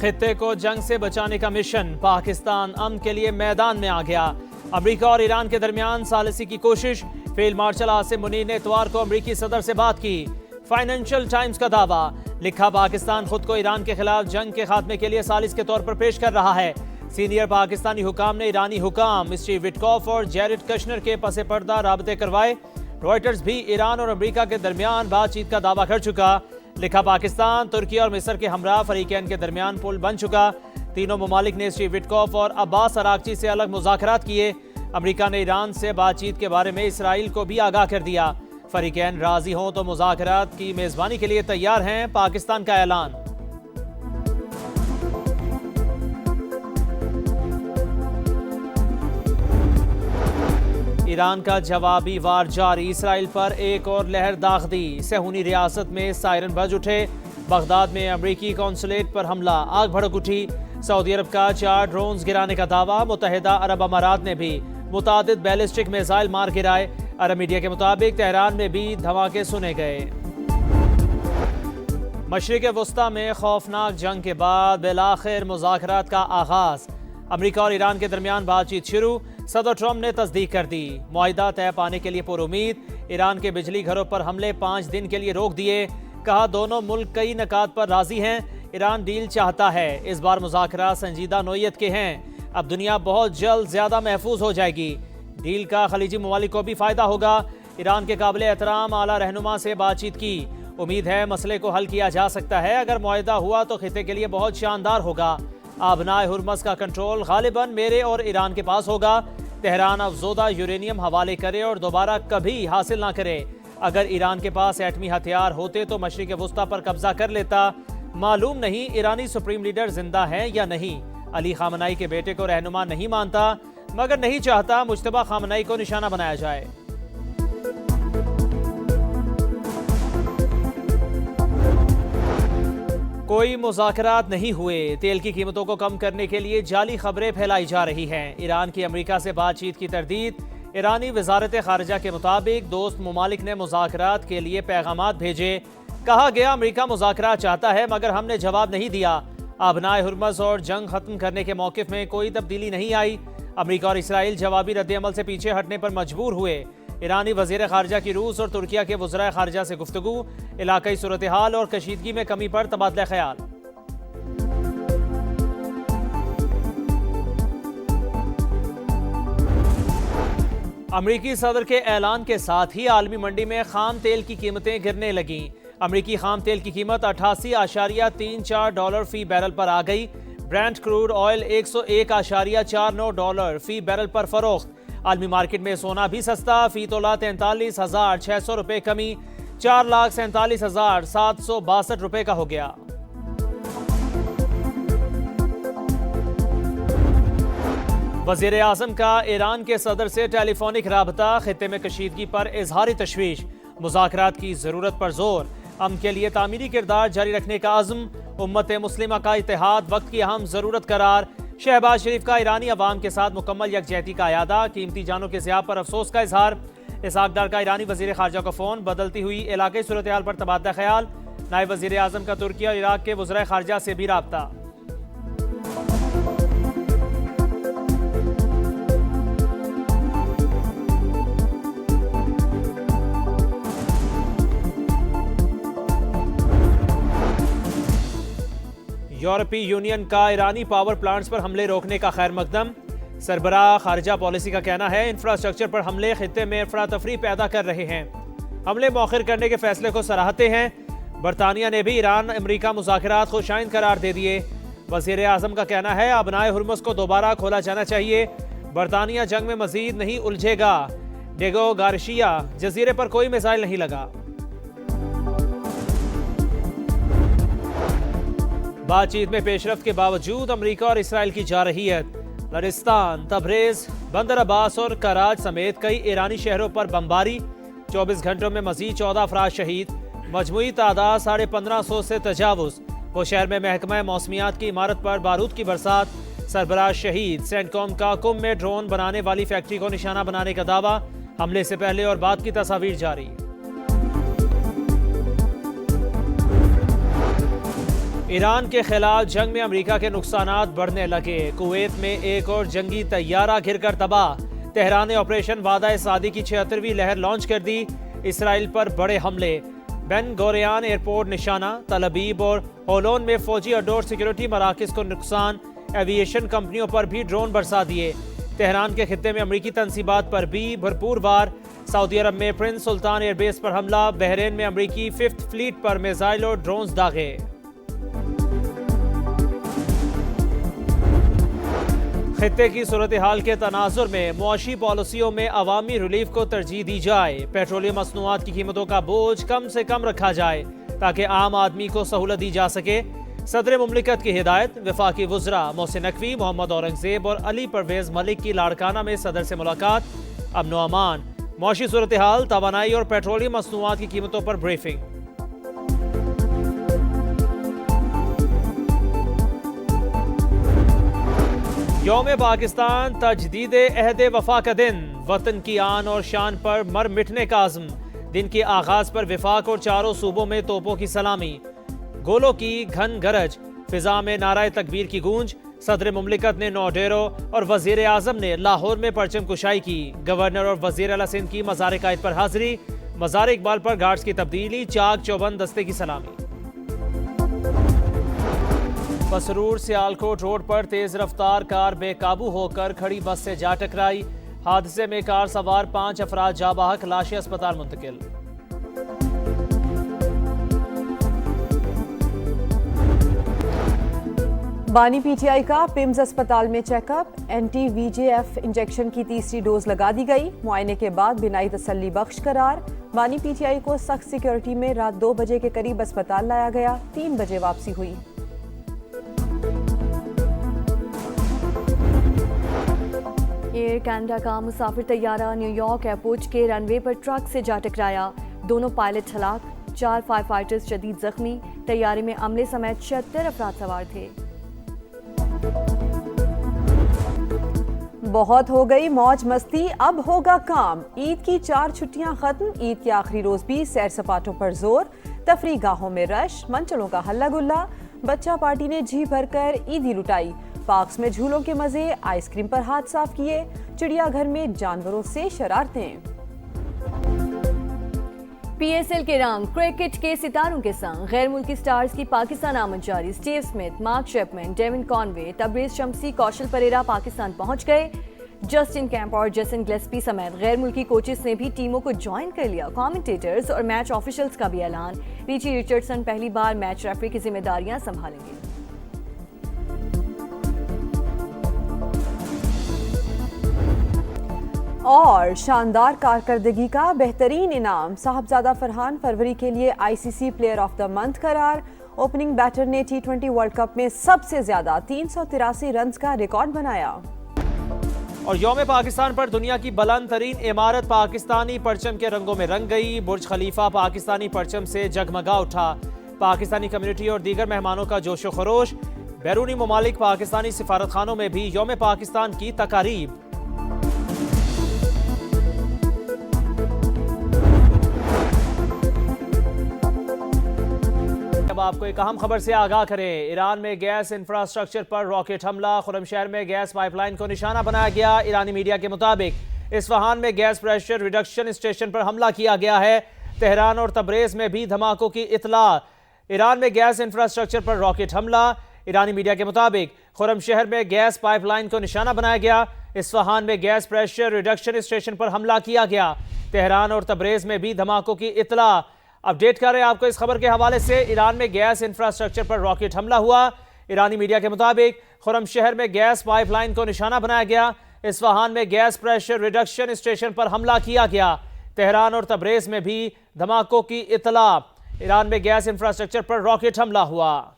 खित्ते को जंग से बचाने का मिशन, पाकिस्तान अमन के लिए मैदान में आ गया। अमेरिका और ईरान के दरमियान सालिसी की कोशिश, फील्ड मार्शल आसिम मुनीर ने इतवार को अमेरिकी सदर से बात की। फाइनेंशियल टाइम्स का दावा, लिखा पाकिस्तान खुद को ईरान के खिलाफ जंग के खात्मे के लिए सालिस के तौर पर पेश कर रहा है। सीनियर पाकिस्तानी हुकाम ने ईरानी हुकाम स्टीव विटकॉफ और जैरेड कश्नर के पसे पर्दा राबते करवाए। रॉयटर्स भी ईरान और अमेरिका के दरमियान बातचीत का दावा कर चुका। लिखा पाकिस्तान, तुर्की और मिस्र के हमरा फरीकैन के दरमियान पुल बन चुका। तीनों ममालिक ने स्टीव विटकॉफ और अब्बास अरागची से अलग मुज़ाकरात किए। अमेरिका ने ईरान से बातचीत के बारे में इसराइल को भी आगाह कर दिया। फरीकैन राजी हों तो मुज़ाकरात की मेज़बानी के लिए तैयार हैं, पाकिस्तान का ऐलान। ईरान का जवाबी वार जारी, इसराइल पर एक और लहर दाग दी। सहूनी रियासत में सायरन बज उठे। बगदाद में अमरीकी कौंसलेट पर हमला, आग भड़क उठी। सऊदी अरब का 4 ड्रोन्स गिराने का दावा। मुत्तहिदा अरब अमारात ने भी मुतादिद बैलिस्टिक मिसाइल मार गिराए। अरब मीडिया के मुताबिक तेहरान में भी धमाके सुने गए। मशरिक़ वस्ता में खौफनाक जंग के बाद बिलाखिर मुज़ाकरात का आगाज। अमेरिका और ईरान के दरमियान बातचीत शुरू। सदर ट्रंप ने तस्दीक कर दी। मुआहिदा तय पाने के लिए पुरुमीद। ईरान के बिजली घरों पर हमले 5 दिन के लिए रोक दिए। कहा दोनों मुल्क कई नकात पर राजी हैं। ईरान डील चाहता है। इस बार मुज़ाकरा संजीदा नोयत के हैं। अब दुनिया बहुत जल्द ज़्यादा महफूज हो जाएगी। डील का खलीजी ममालिक को भी फ़ायदा होगा। ईरान के काबिल एहतराम आला रहनुमा से बातचीत की। उम्मीद है मसले को हल किया जा सकता है। अगर मुआहिदा हुआ तो खित्ते के लिए बहुत शानदार होगा। आबनाए हुर्मस का कंट्रोल गालिबन मेरे और ईरान के पास होगा। तेहरान अफजोदा यूरेनियम हवाले करे और दोबारा कभी हासिल ना करे। अगर ईरान के पास एटमी हथियार होते तो मशरिक़ वस्ता पर कब्जा कर लेता। मालूम नहीं ईरानी सुप्रीम लीडर जिंदा है या नहीं। अली खामनाई के बेटे को रहनुमा नहीं मानता, मगर नहीं चाहता मुज्तबा खामनाई को निशाना बनाया जाए। कोई मुज़ाकरात नहीं हुए। तेल की कीमतों को कम करने के लिए जाली खबरें फैलाई जा रही हैं। ईरान की अमेरिका से बातचीत की तरदीद। ईरानी वजारत खारजा के मुताबिक दोस्त ममालिक ने मुज़ाकरात के लिए पैगामात भेजे। कहा गया अमेरिका मुज़ाकरात चाहता है मगर हमने जवाब नहीं दिया। आबनाए हुर्मस और जंग खत्म करने के मौक़िफ़ में कोई तब्दीली नहीं आई। अमेरिका और इसराइल जवाबी रद्द-ए-अमल से पीछे हटने पर मजबूर हुए। ईरानी वज़ीर ख़ारजा की रूस और तुर्किया के वज़राए ख़ारजा से गुफ्तगू। इलाक़ाई सूरत हाल और कशीदगी में कमी पर तबादला ख्याल। अमरीकी सदर के ऐलान के साथ ही आलमी मंडी में खाम तेल की कीमतें गिरने लगीं। अमरीकी खाम तेल की कीमत 88.34 डॉलर फी बैरल पर आ गई। ब्रेंट क्रूड ऑयल 101.49 डॉलर फी बैरल पर फरोख्त। आलमी मार्केट में सोना भी सस्ता, फी तोला 43,600 रुपए कमी 4,47,762 रुपए का हो गया। वज़ीर आज़म का ईरान के सदर से टेलीफोनिक राबता, खित्ते में कशीदगी पर इजहारी तशवीश। मुज़ाकरात की ज़रूरत पर जोर। अमन के लिए तामीरी किरदार जारी रखने का अज़्म। उम्मत मुस्लिमा का इत्तेहाद वक्त की अहम ज़रूरत करार। शहबाज शरीफ का ईरानी अवाम के साथ मुकम्मल यकजहती का अयादा। कीमती जानों के ज़िया पर अफसोस का इजहार। इसहाक डार का ईरानी वज़ीर ख़ारजा का फ़ोन। बदलती हुई इलाक़ाई सूरत हाल पर तबादला ख्याल। नायब वज़ीर आज़म का तुर्की और इराक़ के वज़राए ख़ारजा से भी राब्ता। यूरोपीय यूनियन का ईरानी पावर प्लांट्स पर हमले रोकने का खैर मकदम। सरबराह खारजा पॉलिसी का कहना है इंफ्रास्ट्रक्चर पर हमले खित्ते में अफरा तफरी पैदा कर रहे हैं। हमले मौखिर करने के फैसले को सराहते हैं। बरतानिया ने भी ईरान अमेरिका मुज़ाकरात को शाइन करार दे दिए। वज़ीर आज़म का कहना है आबनाए हुर्मुज़ को दोबारा खोला जाना चाहिए। बरतानिया जंग में मजीद नहीं उलझेगा। डेगो गार्शिया, जजीरे पर कोई मिसाइल नहीं लगा। बातचीत में पेशरफ्त के बावजूद अमेरिका और इसराइल की जारहियत। लरिस्तान, तबरेज, बंदर अब्बास और कराच समेत कई ईरानी शहरों पर बमबारी। 24 घंटों में मजीद 14 अफराद शहीद। मजमूई तादाद 1550 से तजावुज़। वो शहर में महकमा मौसमियात की इमारत पर बारूद की बरसात। सरबराह शहीद। सेंटकॉम का कुम में ड्रोन बनाने वाली फैक्ट्री को निशाना बनाने का दावा। हमले से पहले और बाद की तस्वीर जारी। ईरान के खिलाफ जंग में अमेरिका के नुकसानात बढ़ने लगे। कुवैत में एक और जंगी तैयारा घिरकर तबाह। तेहरान ने ऑपरेशन वादा सादी की 76वीं लहर लॉन्च कर दी। इसराइल पर बड़े हमले। बेन गोरियान एयरपोर्ट निशाना। तलबीब और होलोन में फौजी अड्डों और सिक्योरिटी मराकज को नुकसान। एविएशन कंपनियों पर भी ड्रोन बरसा दिए। तेहरान के खित्ते में अमरीकी तंसीबात पर भी भरपूर वार। सऊदी अरब में प्रिंस सुल्तान एयरबेस पर हमला। बहरीन में अमरीकी 5th फ्लीट पर मिसाइल और ड्रोन्स दागे। खित्ते की सूरत हाल के तनाजुर में मुआशी पॉलिसियों में अवामी रिलीफ को तरजीह दी जाए। पेट्रोलियम मसनूआत की कीमतों का बोझ कम से कम रखा जाए ताकि आम आदमी को सहूलत दी जा सके। सदर मुमलिकत की हिदायत। वफाकी वज़रा मोहसिन नकवी, मोहम्मद औरंगजेब और अली परवेज मलिक की लाड़काना में सदर से मुलाकात। अमन व अमान, मुआशी सूरत हाल, तवानाई और पेट्रोलियम मसनूआत की कीमतों पर ब्रीफिंग। यौम पाकिस्तान तजदीद अहद वफा का दिन। वतन की आन और शान पर मर मिटने का आज़म। दिन के आगाज पर विफाक और चारों सूबों में तोपों की सलामी। गोलों की घन गरज। फिजा में नाराए तकबीर की गूंज। सदर मुमलिकत ने नौडेरो और वजीर आजम ने लाहौर में परचम कुशाई की। गवर्नर और वजीर आला सिंध की मज़ार कायद पर हाजिरी। मज़ार इकबाल पर गार्ड्स की तब्दीली। चाक चौबंद दस्ते की सलामी। बसरूर सियालकोट रोड पर तेज रफ्तार कार बेकाबू होकर खड़ी बस से जा टकराई। हादसे में कार सवार 5 अफराद जा बहक। लाशें अस्पताल मुंतकिल। बानी पीटीआई का पिम्स अस्पताल में चेकअप। एंटी-VJF इंजेक्शन की 3री डोज लगा दी गई। मुआयने के बाद बिनाई तसल्ली बख्श करार। बानी पीटीआई को सख्त सिक्योरिटी में रात 2 बजे के करीब अस्पताल लाया गया। 3 बजे वापसी हुई। एयर कनाडा का मुसाफिर तैयारा न्यूयॉर्क एयरपोर्ट के रनवे पर ट्रक से जा टकराया। दोनों पायलट हलाक। 4 फायर फाइटर्स शदीद जख्मी। तैयारे में अमले समेत 76 अफराद सवार थे। बहुत हो गई मौज मस्ती, अब होगा काम। ईद की 4 छुट्टियां खत्म। ईद के आखिरी रोज भी सैर सपाटों पर जोर। तफरी गाहों में रश। मंचलों का हल्ला गुल्ला। बच्चा पार्टी ने जी भरकर ईदी लुटाई। पार्क्स में झूलों के मजे। आइसक्रीम पर हाथ साफ किए। चिड़ियाघर में जानवरों से शरारतें। PSL के रंग। क्रिकेट के सितारों के संग गैर मुल्की स्टार्स की पाकिस्तान आमद जारी। Steve Smith, Mark Chapman, Devon Conway, Tabraiz Shamsi, Kaushal Perera Pakistan पहुंच गए। जस्टिन कैंप और जेसन ग्लेस्पी समेत गैर मुल्की कोचेस ने भी टीमों को ज्वाइन कर लिया। कमेंटेटर्स और मैच ऑफिशियल्स का भी ऐलान। रिची रिचर्डसन पहली बार मैच रेफरी की जिम्मेदारियां संभालेंगे। और शानदार कारकर्दगी का बेहतरीन इनाम। साहबजादा फरहान फरवरी के लिए ICC player of the month करार। ओपनिंग बैटर ने T20 वर्ल्ड कप में सबसे ज्यादा 383 रन का रिकॉर्ड बनाया। और यौम पाकिस्तान पर दुनिया की बुलंद तरीन इमारत पाकिस्तानी परचम के रंगों में रंग गई। बुर्ज खलीफा पाकिस्तानी परचम से जगमगा उठा। पाकिस्तानी कम्युनिटी और दीगर मेहमानों का जोशो खरोश। बैरूनी ममालिक पाकिस्तानी सिफारत खानों में भी यौम पाकिस्तान की तकारीब। अब आपको एक अहम खबर से आगाह करें। ईरान में गैस इंफ्रास्ट्रक्चर पर रॉकेट हमला। खुरमशहर में गैस पाइपलाइन को निशाना बनाया गया। ईरानी मीडिया के मुताबिक इस्फहान में गैस प्रेशर रिडक्शन स्टेशन पर हमला किया गया है। तेहरान और तबरेज में भी धमाकों की इतला। ईरान में गैस इंफ्रास्ट्रक्चर पर रॉकेट हमला। ईरानी मीडिया के मुताबिक खुरमशहर में गैस पाइपलाइन को निशाना बनाया गया। इस्फहान में गैस प्रेशर रिडक्शन स्टेशन पर हमला किया गया। तेहरान और तबरेज में भी धमाकों की इतला। अपडेट कर रहे हैं आपको इस खबर के हवाले से। ईरान में गैस इंफ्रास्ट्रक्चर पर रॉकेट हमला हुआ। ईरानी मीडिया के मुताबिक खुरमशहर में गैस पाइपलाइन को निशाना बनाया गया। इस्फहान में गैस प्रेशर रिडक्शन स्टेशन पर हमला किया गया। तेहरान और तबरेज में भी धमाकों की इतला। ईरान में गैस इंफ्रास्ट्रक्चर पर रॉकेट हमला हुआ।